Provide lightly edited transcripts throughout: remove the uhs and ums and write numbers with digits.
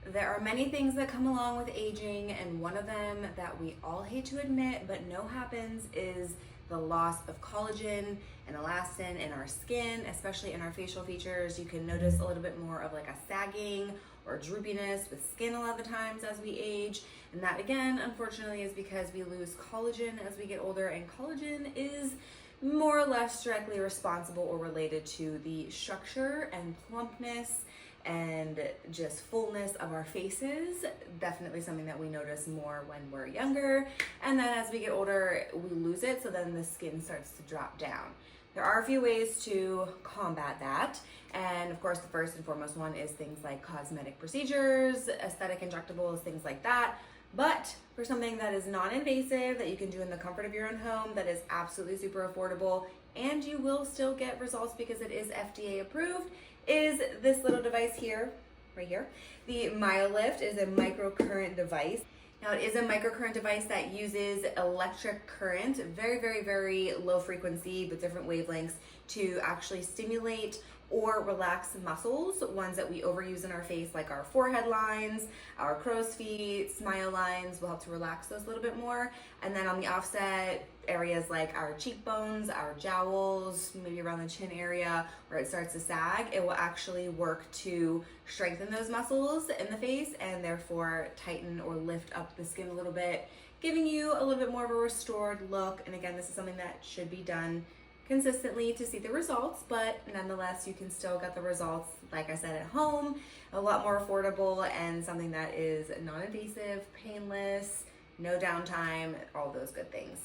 There are many things that come along with aging, and one of them that we all hate to admit but know happens is the loss of collagen and elastin in our skin, especially in our facial features. You can notice a little bit more of like a sagging or droopiness with skin a lot of the times as we age. And that again, unfortunately, is because we lose collagen as we get older, and collagen is more or less directly responsible or related to the structure and plumpness and just fullness of our faces. Definitely something that we notice more when we're younger, and then as we get older we lose it, so then the skin starts to drop down. There are a few ways to combat that, and of course the first and foremost one is things like cosmetic procedures, aesthetic injectables, things like that. But for something that is non-invasive, that you can do in the comfort of your own home, that is absolutely super affordable, and you will still get results because it is FDA approved, is this little device here, right here. The Myolift is a microcurrent device. Now it is a microcurrent device that uses electric current, very, very, very low frequency, but different wavelengths, to actually stimulate or relax muscles, ones that we overuse in our face, like our forehead lines, our crow's feet, smile lines, will help to relax those a little bit more. And then on the offset, areas like our cheekbones, our jowls, maybe around the chin area where it starts to sag, it will actually work to strengthen those muscles in the face and therefore tighten or lift up the skin a little bit, giving you a little bit more of a restored look. And again, this is something that should be done consistently to see the results, but nonetheless you can still get the results, like I said, at home, a lot more affordable, and something that is non-invasive, painless, no downtime, all those good things.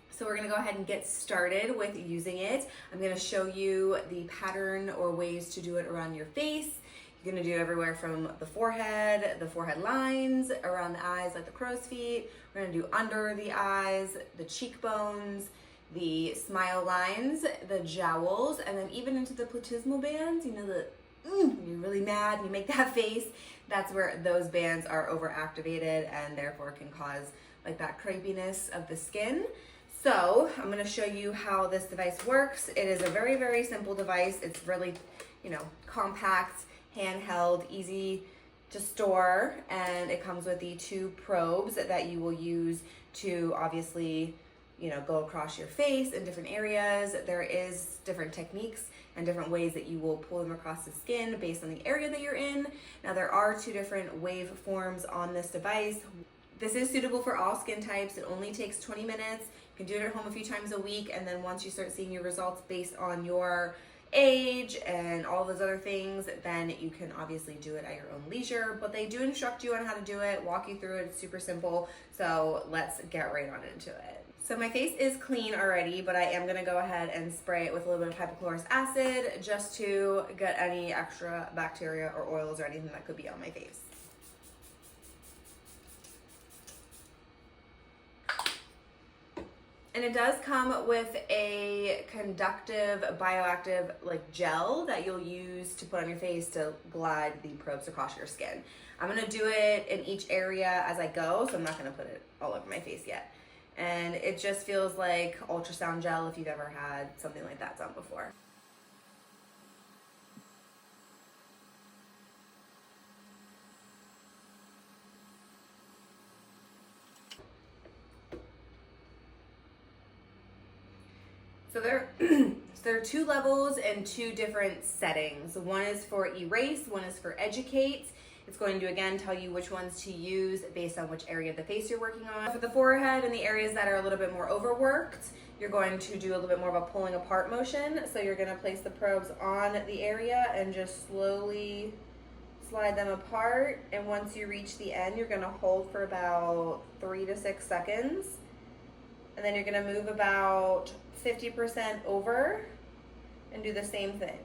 So we're gonna go ahead and get started with using it. I'm gonna show you the pattern or ways to do it around your face. You're gonna do it everywhere from the forehead lines, around the eyes like the crow's feet. We're gonna do under the eyes, the cheekbones, the smile lines, the jowls, and then even into the platysmal bands. You know, you're really mad and you make that face. That's where those bands are overactivated and therefore can cause like that crepiness of the skin. So I'm going to show you how this device works. It is a very, very simple device. It's really, compact, handheld, easy to store, and it comes with the 2 probes that you will use to obviously go across your face in different areas. There is different techniques and different ways that you will pull them across the skin based on the area that you're in. Now there are 2 different waveforms on this device. This is suitable for all skin types. It only takes 20 minutes. You can do it at home a few times a week, and then once you start seeing your results based on your age and all those other things, then you can obviously do it at your own leisure. But they do instruct you on how to do it, walk you through it. It's super simple. So let's get right on into it. So my face is clean already, but I am gonna go ahead and spray it with a little bit of hypochlorous acid just to get any extra bacteria or oils or anything that could be on my face. And it does come with a conductive bioactive gel that you'll use to put on your face to glide the probes across your skin. I'm gonna do it in each area as I go, so I'm not gonna put it all over my face yet. And it just feels like ultrasound gel if you've ever had something like that done before. So there are 2 levels and 2 different settings. One is for erase, one is for educate. It's going to, again, tell you which ones to use based on which area of the face you're working on. For the forehead and the areas that are a little bit more overworked, you're going to do a little bit more of a pulling apart motion. So you're going to place the probes on the area and just slowly slide them apart. And once you reach the end, you're going to hold for about 3 to 6 seconds. And then you're going to move about 50% over and do the same thing.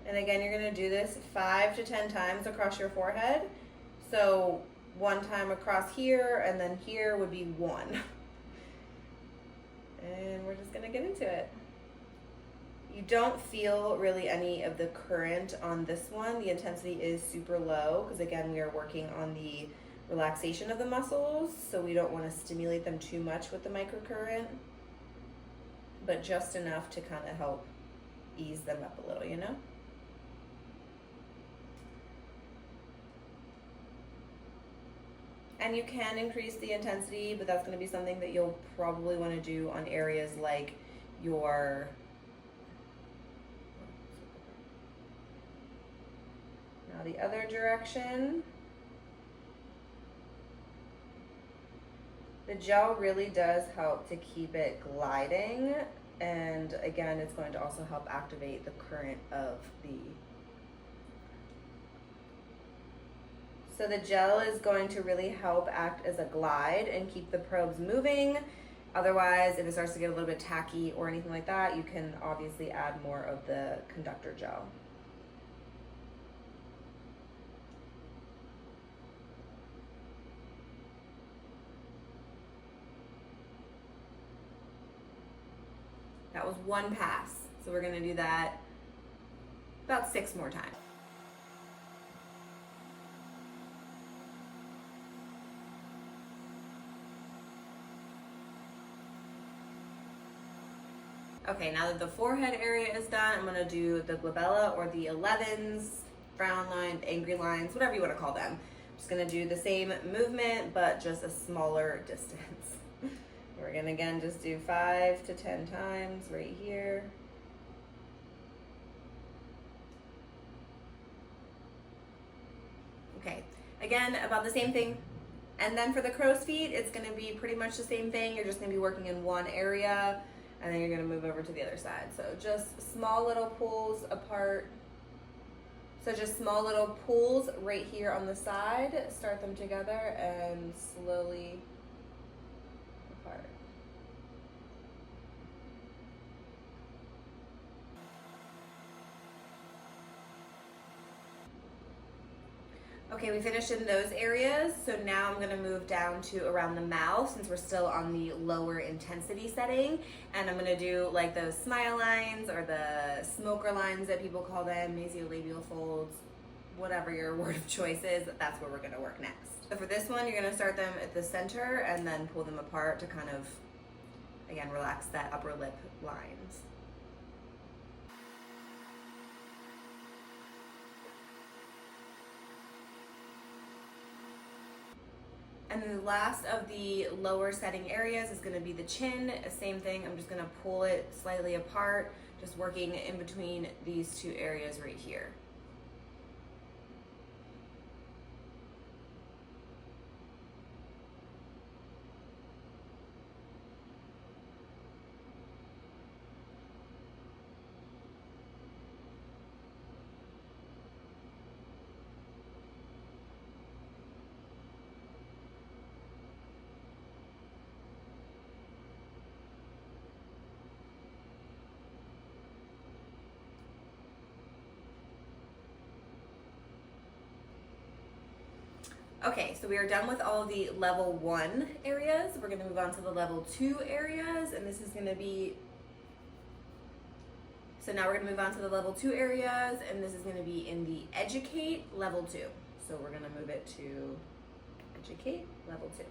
And again, you're gonna do this 5 to 10 times across your forehead. So 1 time across here, and then here would be 1. And we're just gonna get into it. You don't feel really any of the current on this one. The intensity is super low, because again, we are working on the relaxation of the muscles, so we don't wanna stimulate them too much with the microcurrent, but just enough to kind of help ease them up a little, And you can increase the intensity, but that's going to be something that you'll probably want to do on areas like your now the other direction. The gel really does help to keep it gliding, and again, it's going to also help activate the current of the. So the gel is going to really help act as a glide and keep the probes moving. Otherwise, if it starts to get a little bit tacky or anything like that, you can obviously add more of the conductor gel. That was one pass, so we're gonna do that about 6 more times. Okay, now that the forehead area is done, I'm gonna do the glabella or the 11s, frown lines, angry lines, whatever you wanna call them. I'm just gonna do the same movement, but just a smaller distance. We're gonna again just do 5 to 10 times right here. Okay, again, about the same thing. And then for the crow's feet, it's gonna be pretty much the same thing. You're just gonna be working in one area, and then you're gonna move over to the other side. So just small little pulls apart. So just small little pulls right here on the side, start them together and slowly apart. Okay, we finished in those areas, so now I'm gonna move down to around the mouth since we're still on the lower intensity setting, and I'm gonna do like those smile lines or the smoker lines that people call them, nasolabial folds, whatever your word of choice is, that's where we're gonna work next. So for this one, you're gonna start them at the center and then pull them apart to kind of, again, relax that upper lip lines. And then the last of the lower setting areas is gonna be the chin. Same thing, I'm just gonna pull it slightly apart, just working in between these two areas right here. Okay, so we are done with all of the level 1 areas. We're gonna move on to the level 2 areas, and this is gonna be, so now we're gonna move on to the level 2 areas, and this is gonna be in the educate level 2. So we're gonna move it to educate level 2.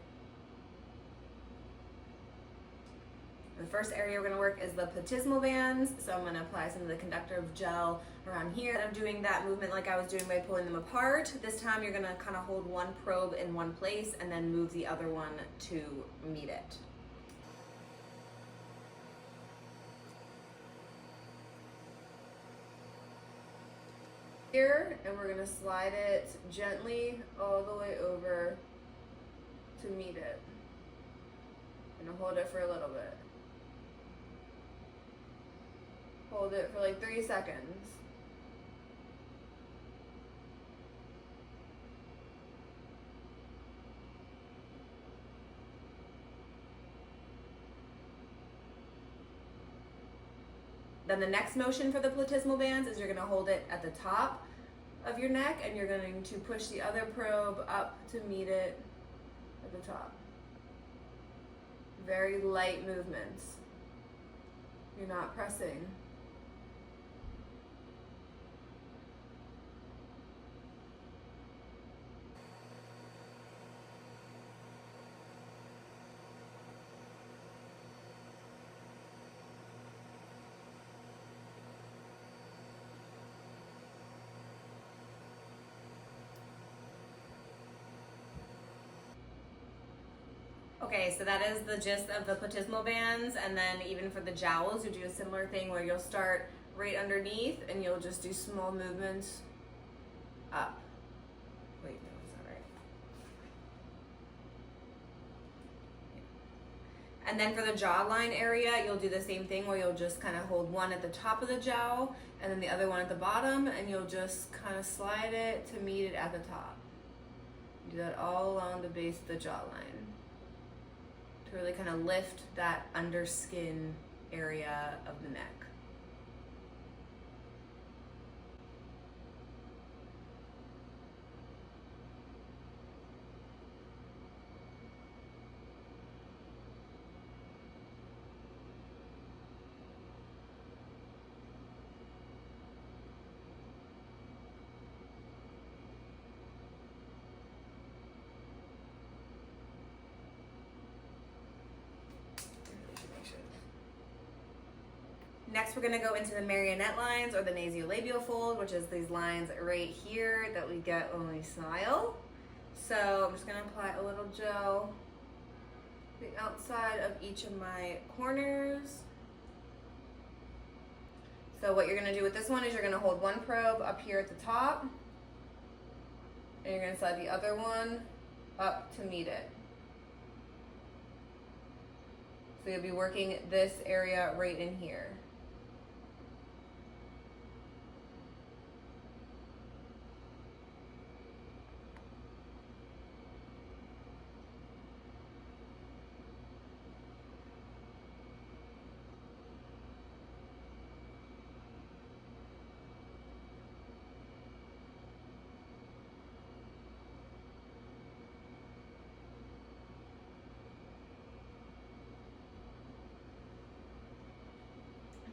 The first area we're gonna work is the platysmal bands. So I'm gonna apply some of the conductive gel around here. I'm doing that movement like I was doing by pulling them apart. This time you're gonna kind of hold one probe in one place and then move the other one to meet it. Here, and we're gonna slide it gently all the way over to meet it. I'm gonna hold it for a little bit. Hold it for like 3 seconds. Then the next motion for the platysmal bands is you're gonna hold it at the top of your neck and you're going to push the other probe up to meet it at the top. Very light movements. You're not pressing. Okay, so that is the gist of the platysmal bands, and then even for the jowls, you do a similar thing where you'll start right underneath and you'll just do small movements up. Wait, no, it's not right. And then for the jawline area, you'll do the same thing where you'll just kind of hold one at the top of the jowl and then the other one at the bottom, and you'll just kind of slide it to meet it at the top. Do that all along the base of the jawline to really kind of lift that underskin area of the neck. Next, we're gonna go into the marionette lines or the nasolabial fold, which is these lines right here that we get when we smile. So I'm just gonna apply a little gel to the outside of each of my corners. So what you're gonna do with this one is you're gonna hold one probe up here at the top, and you're gonna slide the other one up to meet it. So you'll be working this area right in here.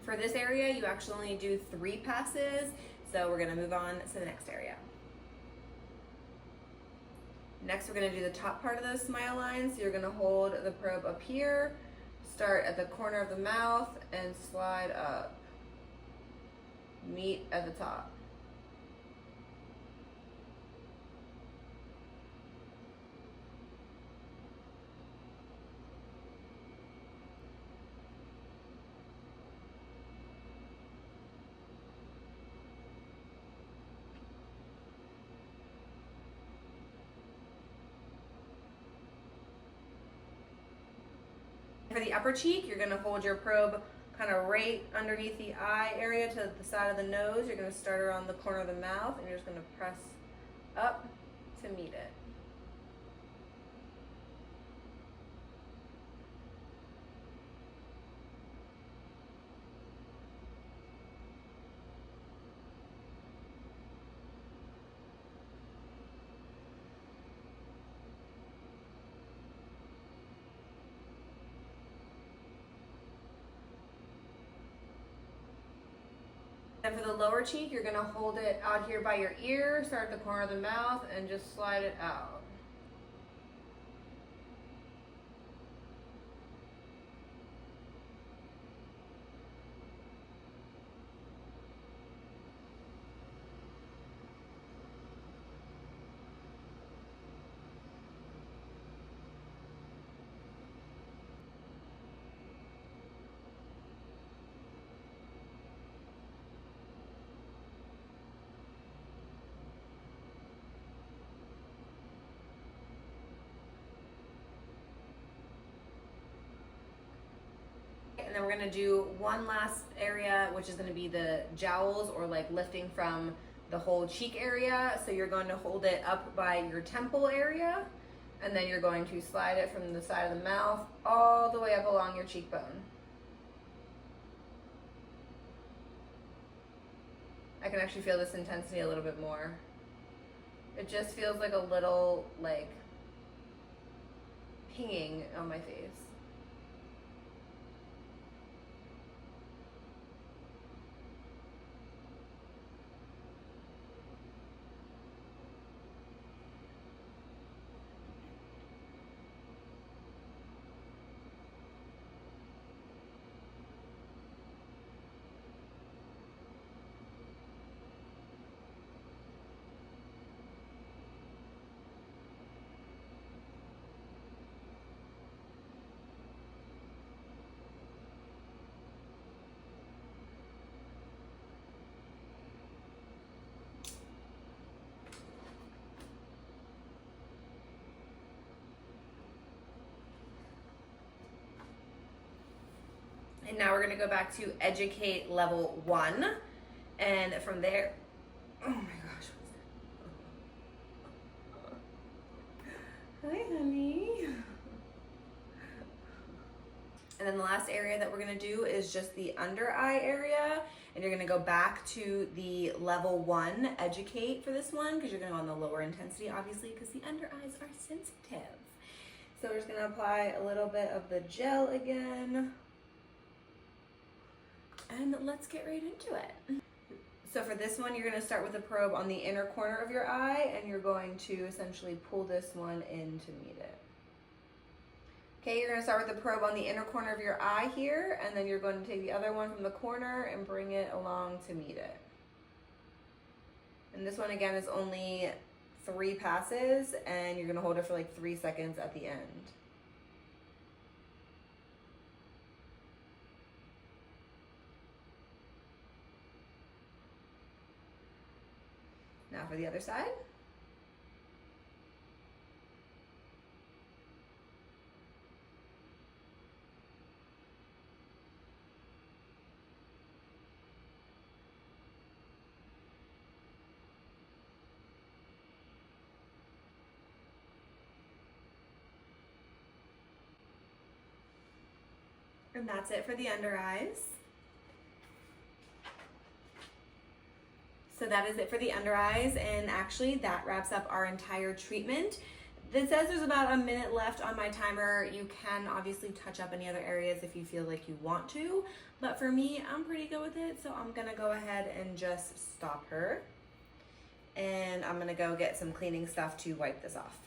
For this area, you actually only do 3 passes, so we're gonna move on to the next area. Next, we're gonna do the top part of those smile lines. So you're gonna hold the probe up here, start at the corner of the mouth, and slide up. Meet at the top. For the upper cheek, you're gonna hold your probe kind of right underneath the eye area to the side of the nose. You're gonna start around the corner of the mouth, and you're just gonna press up to meet it. And for the lower cheek, you're gonna hold it out here by your ear, start at the corner of the mouth, and just slide it out. And then we're gonna do one last area, which is gonna be the jowls, or like lifting from the whole cheek area. So you're going to hold it up by your temple area, and then you're going to slide it from the side of the mouth all the way up along your cheekbone. I can actually feel this intensity a little bit more. It just feels like a little like pinging on my face. And now we're gonna go back to educate level 1. And from there, oh my gosh. Hi, honey. And then the last area that we're gonna do is just the under eye area. And you're gonna go back to the level 1 educate for this one, because you're gonna go on the lower intensity, obviously, because the under eyes are sensitive. So we're just gonna apply a little bit of the gel again. And let's get right into it. So for this one, you're gonna start with a probe on the inner corner of your eye, and you're going to essentially pull this one in to meet it. Okay, you're gonna start with the probe on the inner corner of your eye here, and then you're going to take the other one from the corner and bring it along to meet it. And this one again is only 3 passes, and you're gonna hold it for like 3 seconds at the end. Now for the other side. And that's it for the under eyes. So that is it for the under eyes, and actually that wraps up our entire treatment. It says there's about a minute left on my timer. You can obviously touch up any other areas if you feel like you want to, but for me, I'm pretty good with it, so I'm gonna go ahead and just stop her. And I'm gonna go get some cleaning stuff to wipe this off.